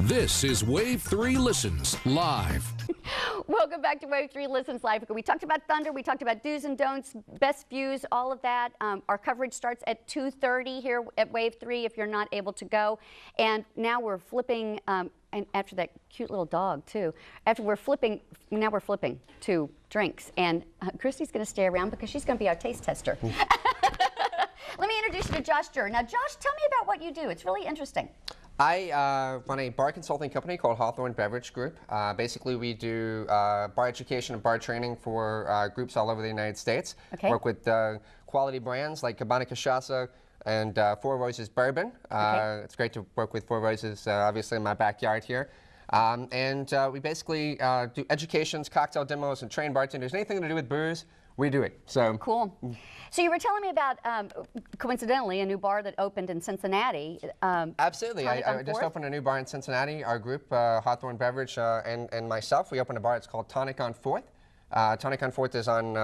This is Wave 3 Listens Live. Welcome back to Wave 3 Listens Live. We talked about Thunder, we talked about do's and don'ts, best views, all of that. Our coverage starts at 2:30 here at Wave 3 if you're not able to go. And now we're flipping, and after that cute little dog too, now we're flipping to drinks. And Christy's going to stay around because she's going to be our taste tester. Let me introduce you to Josh Durr. Now, Josh, tell me about what you do. It's really interesting. I run a bar consulting company called Hawthorne Beverage Group. Basically, we do bar education and bar training for groups all over the United States. Okay. Work with quality brands like Cabana Cachaca and Four Roses Bourbon. Okay. It's great to work with Four Roses, obviously in my backyard here. We basically do educations, cocktail demos, and train bartenders. Anything to do with booze, we do it. So cool. So you were telling me about, coincidentally, a new bar that opened in Cincinnati. Absolutely. I just opened a new bar in Cincinnati. Our group, Hawthorne Beverage and myself, we opened a bar. It's called Tonic on 4th. Tonic on 4th is on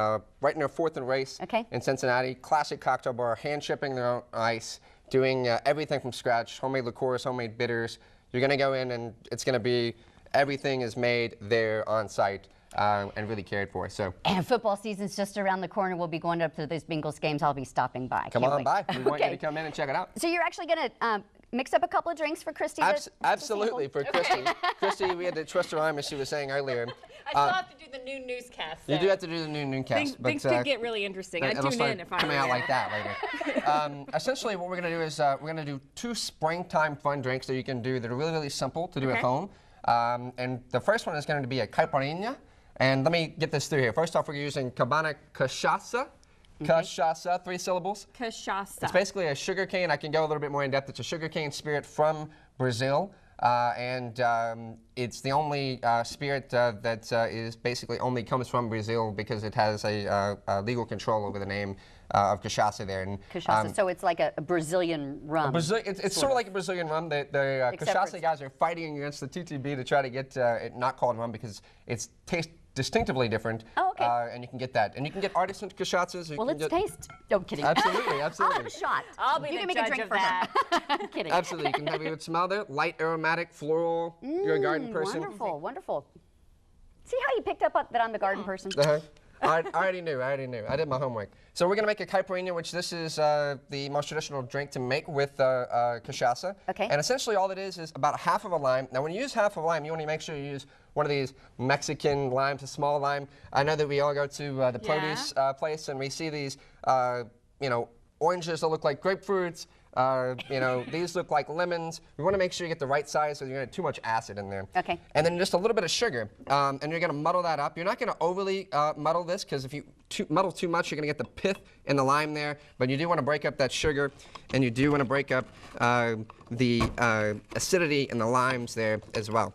right near 4th and Race in Cincinnati. Classic cocktail bar, hand shipping their own ice, doing everything from scratch, homemade liqueurs, homemade bitters. You're going to go in and it's going to be, everything is made there on site. And really cared for. So. And football season's just around the corner. We'll be going up to those Bengals games. I'll be stopping by. Come on by. We want you to come in and check it out. So you're actually going to mix up a couple of drinks for Christy? Absolutely, for Christy. Christy, we had to twist her arm, as she was saying earlier. I still have to do the new newscast. You do have to do the new newscast. Things could get really interesting. I'd tune in if I were coming out like that later. Essentially, what we're going to do is we're going to do 2 springtime fun drinks that you can do that are really, really simple to do at home. And the first one is going to be a caipirinha. And let me get this through here. First off, we're using Cabana Cachaca. Cachaca, 3 syllables. Cachaca. It's basically a sugar cane. I can go a little bit more in depth. It's a sugar cane spirit from Brazil. It's the only spirit that is basically only comes from Brazil because it has a legal control over the name of cachaça there. And, cachaça, so it's like a Brazilian rum. It's sort of like a Brazilian rum. The cachaça guys are fighting against the TTB to try to get it not called rum because it's tastes distinctively different. Oh, okay. And you can get that. And you can get artisan cachaças. Well, let's taste. No, I'm kidding. Absolutely, absolutely. I'll have a shot. I'll be the judge of that. I'm kidding. Absolutely. You can have a good smell there. Light, aromatic, floral. You're a garden person. Wonderful, wonderful. See how you picked up that I'm the garden person? I already knew. I did my homework. So we're going to make a caipirinha, which this is the most traditional drink to make with cachaça. Okay. And essentially all it is about half of a lime. Now when you use half of a lime, you want to make sure you use one of these Mexican limes, a small lime. I know that we all go to the produce place and we see these, oranges that look like grapefruits. These look like lemons. We want to make sure you get the right size so you're going to have too much acid in there. Okay. And then just a little bit of sugar. And you're going to muddle that up. You're not going to overly muddle this because if you muddle too much, you're going to get the pith in the lime there. But you do want to break up that sugar and you do want to break up the acidity in the limes there as well.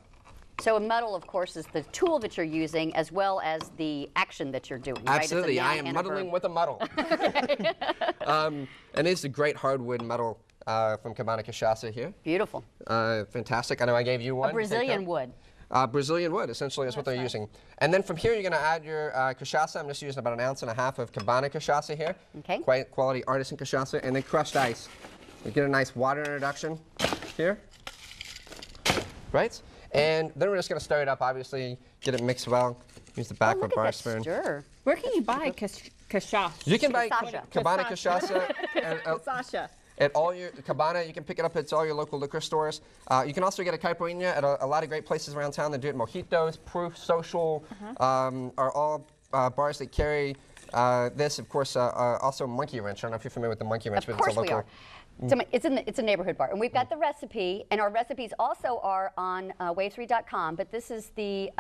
So a muddle, of course, is the tool that you're using as well as the action that you're doing. Absolutely. Right? I am muddling with a muddle. And it's a great hardwood muddle from Cabana Cachaca here. Beautiful. Fantastic. I know I gave you one. A Brazilian wood. Brazilian wood, essentially, is what they're using. And then from here, you're going to add your cachaça. I'm just using about 1.5 ounces of Cabana Cachaca here. Okay. Quality artisan cachaça. And then crushed ice. You get a nice water introduction here. Right? And then we're just going to stir it up, obviously, get it mixed well. Use the back of a bar spoon. Stir. Where can you buy cachaça? You can buy Cabana Cachaca at all your Cabana. You can pick it up at all your local liquor stores. You can also get a caipirinha at a lot of great places around town that do it. Mojitos, Proof, Social are all bars that carry this. Of course, also Monkey Wrench. I don't know if you're familiar with the Monkey Wrench, but it's a local. We are. It's a neighborhood bar, and we've got the recipe, and our recipes also are on wave3.com. But this is the.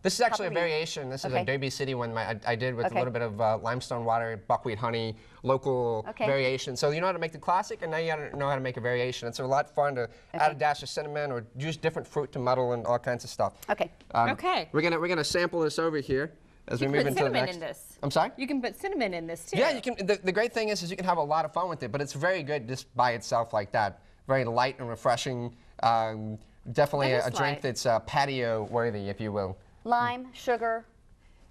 This is actually a variation. This is a Derby City one I did with a little bit of limestone water, buckwheat honey, local variation. So you know how to make the classic, and now you know how to make a variation. It's a lot of fun to add a dash of cinnamon or use different fruit to muddle and all kinds of stuff. Okay. We're gonna sample this over here. As we move into the next. In this. I'm sorry? You can put cinnamon in this too. Yeah, you can. The great thing is you can have a lot of fun with it, but it's very good just by itself like that. Very light and refreshing. Definitely a drink that's patio worthy, if you will. Lime, sugar,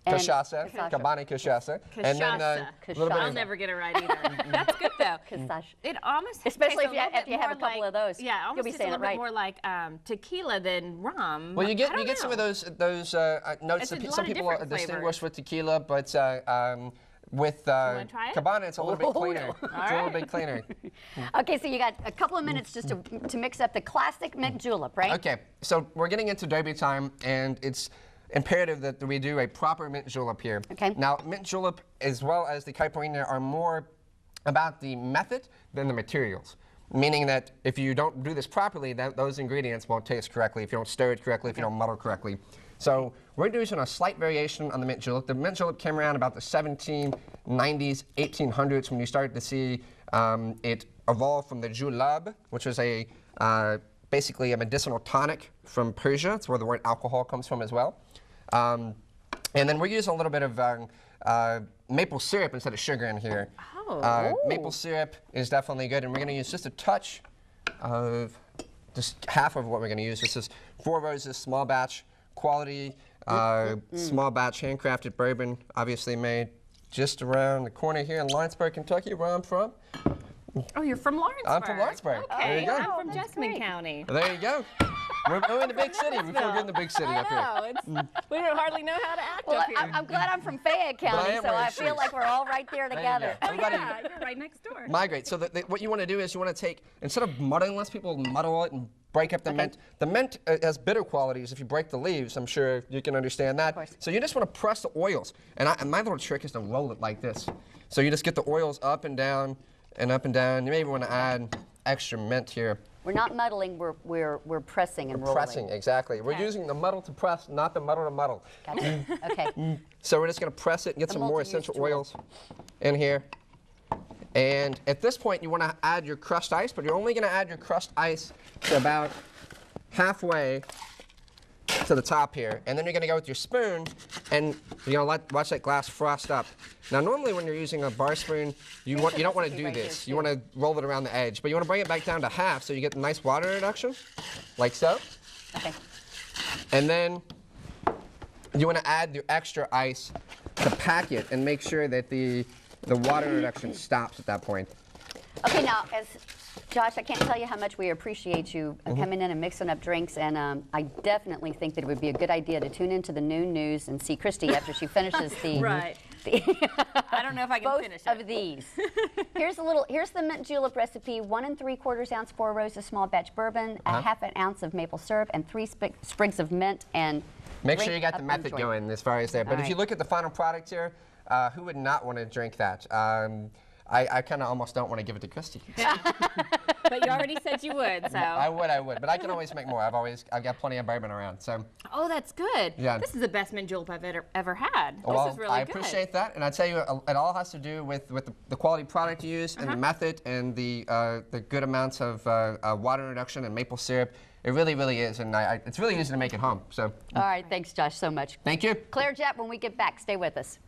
Cachaca. Cabana Cachaca. And then a little bit I'll never get it right either. That's good though. It almost especially if you have a couple of those. Yeah, almost you'll be saying a little bit more like tequila than rum. Well, you get some of those notes that some people distinguish with tequila, but with Cabana, it's a little bit cleaner. It's a little bit cleaner. Okay, so you got a couple of minutes just to mix up the classic mint julep, right? Okay, so we're getting into derby time, and it's imperative that we do a proper mint julep here. Okay. Now, mint julep, as well as the caipirinha, are more about the method than the materials. Meaning that if you don't do this properly, those ingredients won't taste correctly, if you don't stir it correctly, if you don't muddle correctly. So we're doing a slight variation on the mint julep. The mint julep came around about the 1790s, 1800s when you started to see it evolve from the julep, which is basically a medicinal tonic from Persia. It's where the word alcohol comes from as well. And then we're using a little bit of maple syrup instead of sugar in here. Maple syrup is definitely good, and we're going to use just a touch of, just half of what we're going to use. This is Four Roses small batch, quality, small batch handcrafted bourbon, obviously made just around the corner here in Lawrenceburg, Kentucky, where I'm from. Oh, you're from Lawrenceburg. I'm from Lawrenceburg. Okay. There you go. I'm from Jessamine County. There you go. We're in the big city. We feel good in the big city up here. We don't hardly know how to act Well, up here. I'm glad I'm from Fayette County, so I feel like we're all right there together. Oh, yeah, you're right next door. Migrate. So what you want to do is you want to take, instead of muddling, unless people muddle it and break up the mint. The mint has bitter qualities if you break the leaves. I'm sure you can understand that. So you just want to press the oils. And my little trick is to roll it like this. So you just get the oils up and down and up and down. You may even want to add extra mint here. We're not muddling, we're pressing and rolling. Pressing, exactly. We're using the muddle to press, not the muddle to muddle. Gotcha. Okay. So we're just going to press it and get some more essential oils in here. And at this point, you want to add your crushed ice, but you're only going to add your crushed ice to about halfway to the top here. And then you're going to go with your spoon and watch that glass frost up. Now, normally when you're using a bar spoon, you don't want to do this. You want to roll it around the edge, but you want to bring it back down to half so you get a nice water reduction, like so. Okay. And then you want to add your extra ice to pack it and make sure that the water reduction stops at that point. Okay, now, Josh, I can't tell you how much we appreciate you coming in and mixing up drinks, and I definitely think that it would be a good idea to tune into the noon news and see Christy after she finishes the. Right. I don't know if I can finish it. Both of these. Here's the mint julep recipe: 1 3/4 ounce Four Roses small batch bourbon, a half an ounce of maple syrup, and 3 sprigs of mint. And make sure you got the method going as far as there. But if you look at the final product here, who would not want to drink that? I kind of almost don't want to give it to Christy. But you already said you would, so. I would, but I can always make more. I've got plenty of bourbon around, so. Oh, that's good. Yeah. This is the best mint julep I've ever had. Well, this is really I good. appreciate that, and I tell you, it all has to do with the quality product you use and the method and the good amounts of water reduction and maple syrup. It really, really is, and it's really easy to make at home. So. All right, thanks, Josh, so much. Thank you. Claire Jett, when we get back, stay with us.